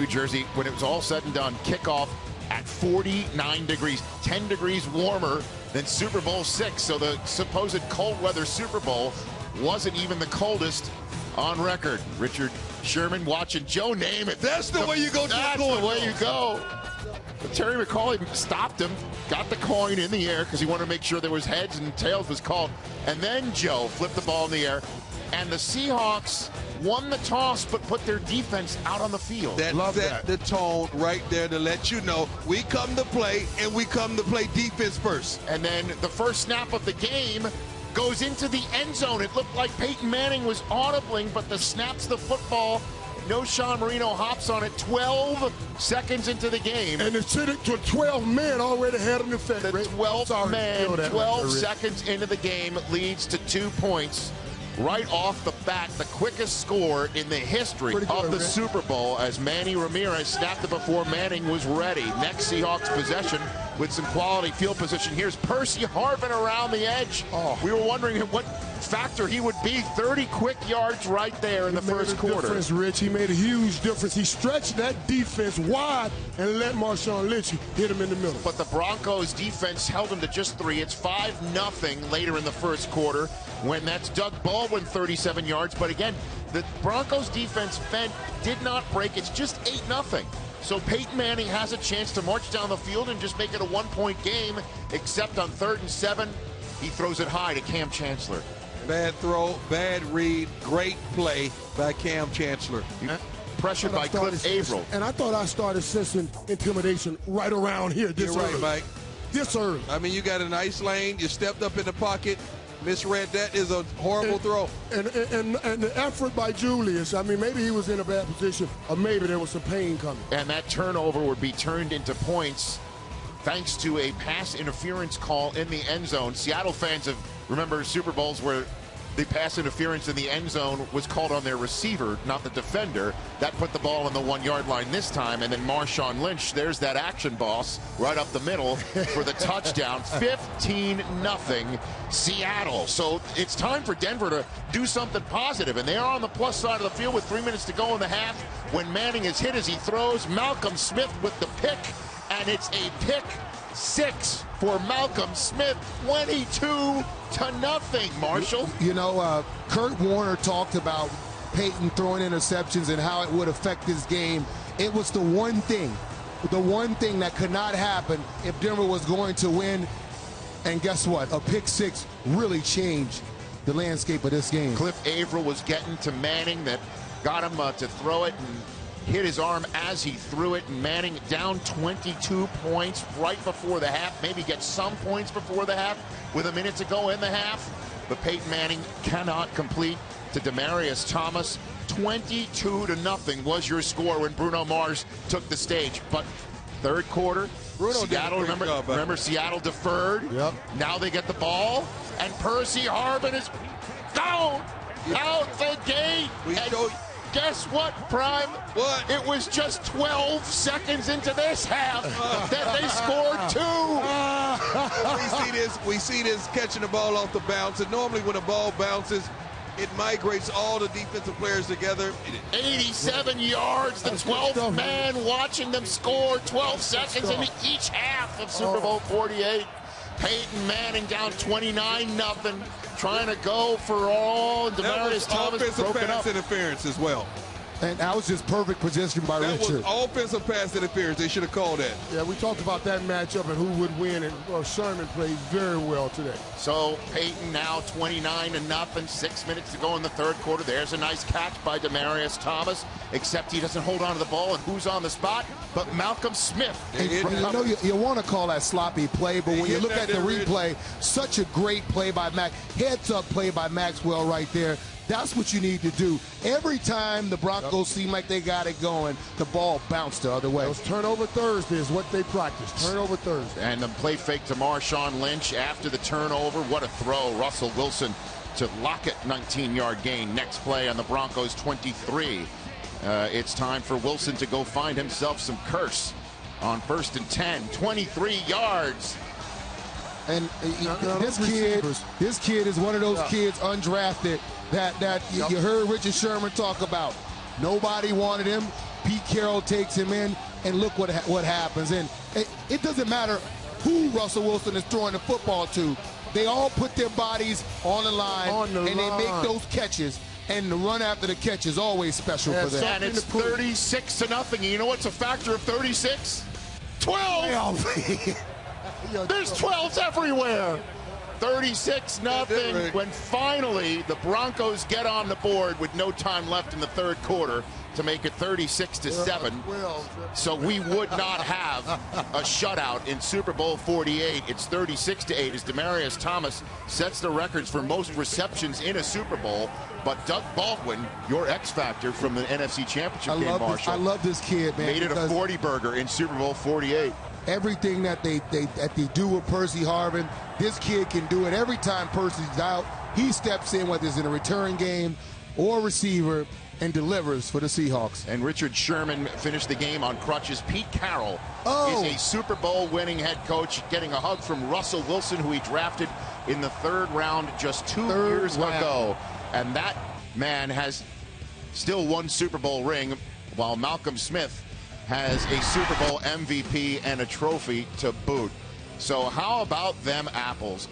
New Jersey, when it was all said and done, kickoff at 49 degrees, 10 degrees warmer than Super Bowl VI. So the supposed cold weather Super Bowl wasn't even the coldest on record. Richard Sherman watching Joe Namath. That's the way you go. That's the way you go. But Terry McCauley stopped him, got the coin in the air because he wanted to make sure there was heads and tails was called. And then Joe flipped the ball in the air. And the Seahawks won the toss but put their defense out on the field. That set the tone right there to let you know we come to play, and we come to play defense first. And then the first snap of the game goes into the end zone. It looked like Peyton Manning was audibling, but the snaps the football. No Sean Marino hops on it 12 seconds into the game. And it's to 12 men already had an effect. The 12th man, 12 seconds into the game leads to 2 points. Right off the bat, the quickest score in the history of the Super Bowl as Manny Ramirez snapped it before Manning was ready. Next Seahawks possession with some quality field position. Here's Percy Harvin around the edge. We were wondering what factor he would be. 30 quick yards right there in the first quarter. Difference, Rich. He made a huge difference. He stretched that defense wide and let Marshawn Lynch hit him in the middle. But the Broncos defense held him to just 3. It's 5-0 later in the first quarter when that's Doug Baldwin 37 yards. But again, the Broncos defense did not break. It's just 8-0. So Peyton Manning has a chance to march down the field and just make it a 1-point game, except on 3rd and 7, he throws it high to Cam Chancellor. Bad throw, bad read, great play by Cam Chancellor. Pressured by Cliff Averill. And I thought I started sensing intimidation right around here this early. You're right, Mike. This early. I mean, you got a nice lane. You stepped up in the pocket. Misread that. Is a horrible throw. And the effort by Julius, I mean, maybe he was in a bad position, or maybe there was some pain coming. And that turnover would be turned into points thanks to a pass interference call in the end zone. Seattle fans have remember Super Bowls where the pass interference in the end zone was called on their receiver, not the defender. That put the ball on the 1-yard line this time, and then Marshawn Lynch, there's that action boss right up the middle for the touchdown. 15-0 Seattle. So it's time for Denver to do something positive, and they are on the plus side of the field with 3 minutes to go in the half when Manning is hit as he throws. Malcolm Smith with the pick, and it's a pick 6 for Malcolm Smith, 22-0, Marshall. You know, Kurt Warner talked about Peyton throwing interceptions and how it would affect his game. It was the one thing that could not happen if Denver was going to win. And guess what? A pick 6 really changed the landscape of this game. Cliff Averill was getting to Manning that got him to throw it and hit his arm as he threw it, and Manning down 22 points right before the half, maybe get some points before the half with a minute to go in the half, but Peyton Manning cannot complete to Demaryius Thomas. 22-0 was your score when Bruno Mars took the stage, but third quarter, Seattle, remember Seattle deferred. Yep. Now they get the ball, and Percy Harvin is down out the gate. Guess what, Prime? What? It was just 12 seconds into this half that they scored 2. We see this catching the ball off the bounce, and normally when a ball bounces, it migrates all the defensive players together. 87 yards, the 12th man watching them score 12 seconds into each half of Super Bowl 48. Peyton Manning down 29-0, trying to go for all. Demaryius Thomas broken up. Pass interference as well. And that was just perfect position by Richard. That was offensive pass interference. They should have called that. Yeah, we talked about that matchup and who would win, and Sherman played very well today. So Peyton now 29-0, 6 minutes to go in the third quarter. There's a nice catch by Demaryius Thomas, except he doesn't hold on to the ball, and who's on the spot? But Malcolm Smith. You know, you want to call that sloppy play, but when you look at the replay, such a great play by Max. Heads-up play by Maxwell right there. That's what you need to do. Every time the Broncos seem like they got it going, the ball bounced the other way. Those turnover Thursday is what they practice. Turnover Thursday. And the play fake to Marshawn Lynch after the turnover. What a throw. Russell Wilson to Lockett, 19-yard gain. Next play on the Broncos 23. It's time for Wilson to go find himself some curse on 1st and 10. 23 yards. And this kid is one of those kids undrafted that you heard Richard Sherman talk about. Nobody wanted him. Pete Carroll takes him in, and look what happens. And it doesn't matter who Russell Wilson is throwing the football to. They all put their bodies on the line, they make those catches. And the run after the catch is always special for them. And it's 36-0. You know what's a factor of 36? 12. There's 12s everywhere. 36-0 when finally the Broncos get on the board with no time left in the third quarter to make it 36-7. So we would not have a shutout in Super Bowl 48. It's 36-8 as Demaryius Thomas sets the records for most receptions in a Super Bowl. But Doug Baldwin, your X factor from the NFC Championship game, Marshall. I love this kid, man. Made it a 40 burger in Super Bowl 48. Everything that they do with Percy Harvin, this kid can do it. Every time Percy's out, he steps in, whether it's in a return game or receiver, and delivers for the Seahawks. And Richard Sherman finished the game on crutches. Pete Carroll is a Super Bowl winning head coach, getting a hug from Russell Wilson, who he drafted in the third round just 2 years ago. And that man has still one Super Bowl ring, while Malcolm Smith has a Super Bowl MVP and a trophy to boot. So how about them apples?